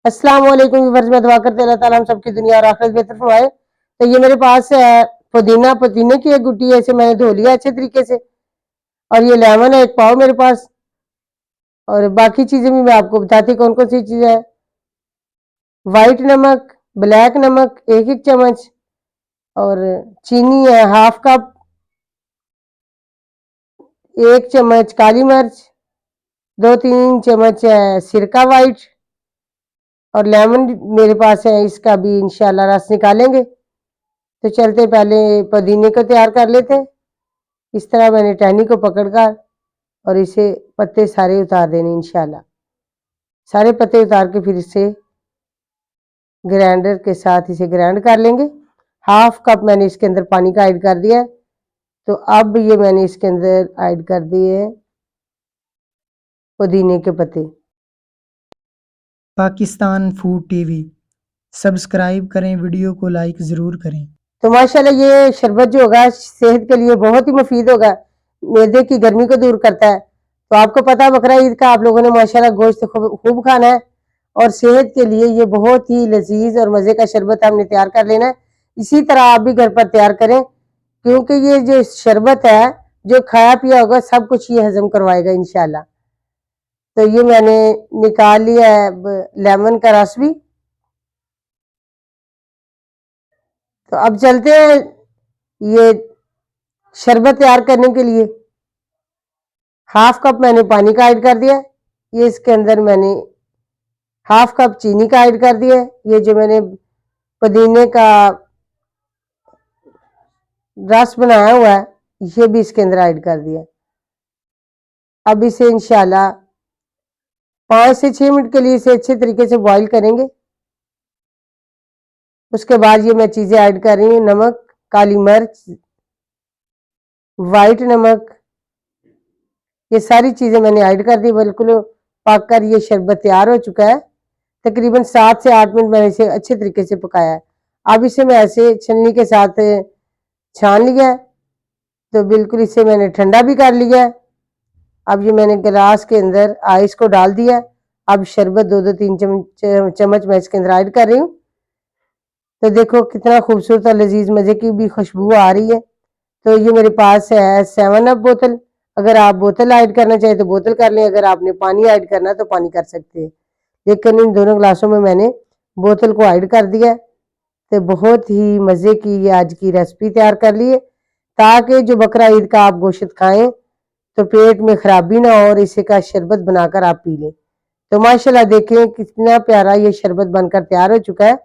अस्सलाम वालेकुम व्यूअर्स, मैं दुआ करते अल्लाह ताला हम सबकी दुनिया और आखिरत बेहतर फरमाए। तो ये मेरे पास है पुदीने की एक गुट्टी है, इसे मैंने धो लिया अच्छे तरीके से। और ये लेमन है एक पाव मेरे पास। और बाकी चीजें भी मैं आपको बताती कौन कौन सी चीजें है। वाइट नमक, ब्लैक नमक एक एक चम्मच, और चीनी है हाफ कप, एक चम्मच काली मिर्च, 2-3 चम्मच है सिरका वाइट, और लेमन मेरे पास है, इसका भी इंशाल्लाह रस निकालेंगे। तो चलते पहले पुदीने को तैयार कर लेते हैं। इस तरह मैंने टहनी को पकड़कर और इसे पत्ते सारे उतार देने इंशाल्लाह। सारे पत्ते उतार के फिर इसे ग्राइंडर के साथ इसे ग्राइंड कर लेंगे। हाफ कप मैंने इसके अंदर पानी का ऐड कर दिया है। तो अब ये मैंने इसके अंदर ऐड कर दिए पुदीने के पत्ते। पाकिस्तान फूड टीवी सब्सक्राइब करें, वीडियो को लाइक ज़रूर करें। तो माशाल्लाह ये शरबत जो होगा सेहत के लिए बहुत ही मुफीद होगा, मैदे की गर्मी को दूर करता है। तो आपको पता है बकरा ईद का आप लोगों ने माशाल्लाह गोश्त खूब खाना है, और सेहत के लिए ये बहुत ही लजीज और मज़े का शरबत हमने तैयार कर लेना है। इसी तरह आप भी घर पर तैयार करें, क्योंकि ये जो शरबत है जो खाया पिया होगा सब कुछ ये हजम करवाएगा इंशाल्लाह। तो ये मैंने निकाल लिया है लेमन का रस भी। तो अब चलते हैं ये शरबत तैयार करने के लिए। हाफ कप मैंने पानी का ऐड कर दिया। ये इसके अंदर मैंने हाफ कप चीनी का ऐड कर दिया। ये जो मैंने पुदीने का रस बनाया हुआ है ये भी इसके अंदर ऐड कर दिया। अब इसे इंशाल्लाह 5 से 6 मिनट के लिए इसे अच्छे तरीके से बॉईल करेंगे। उसके बाद ये मैं चीज़ें ऐड कर रही हूँ, नमक, काली मिर्च, वाइट नमक, ये सारी चीज़ें मैंने ऐड कर दी। बिल्कुल पक कर ये शरबत तैयार हो चुका है। तकरीबन 7 से 8 मिनट मैंने इसे अच्छे तरीके से पकाया है। अब इसे मैं ऐसे छन्नी के साथ छान लिया है। तो बिल्कुल इसे मैंने ठंडा भी कर लिया है। अब ये मैंने गिलास के अंदर आइस को डाल दिया है। अब शरबत 2-3 चम्मच मैं इसके अंदर ऐड कर रही हूँ। तो देखो कितना खूबसूरत और लजीज मज़े की भी खुशबू आ रही है। तो ये मेरे पास है 7 अप बोतल। अगर आप बोतल ऐड करना चाहें तो बोतल कर लें, अगर आपने पानी ऐड करना है तो पानी कर सकते हैं। लेकिन इन दोनों गिलासों में मैंने बोतल को ऐड कर दिया। तो बहुत ही मज़े की ये आज की रेसिपी तैयार कर ली है, ताकि जो बकरा ईद का आप गोश्त खाएं तो पेट में खराबी ना हो और इसे का शरबत बनाकर आप पी लें। तो माशाल्लाह देखें कितना प्यारा ये शरबत बनकर तैयार हो चुका है।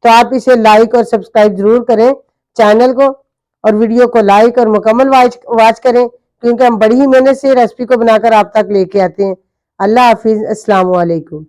तो आप इसे लाइक और सब्सक्राइब जरूर करें चैनल को, और वीडियो को लाइक और मुकम्मल वॉच करें, क्योंकि हम बड़ी ही मेहनत से रेसिपी को बनाकर आप तक लेके आते हैं। अल्लाह हाफिज, अस्सलाम वालेकुम।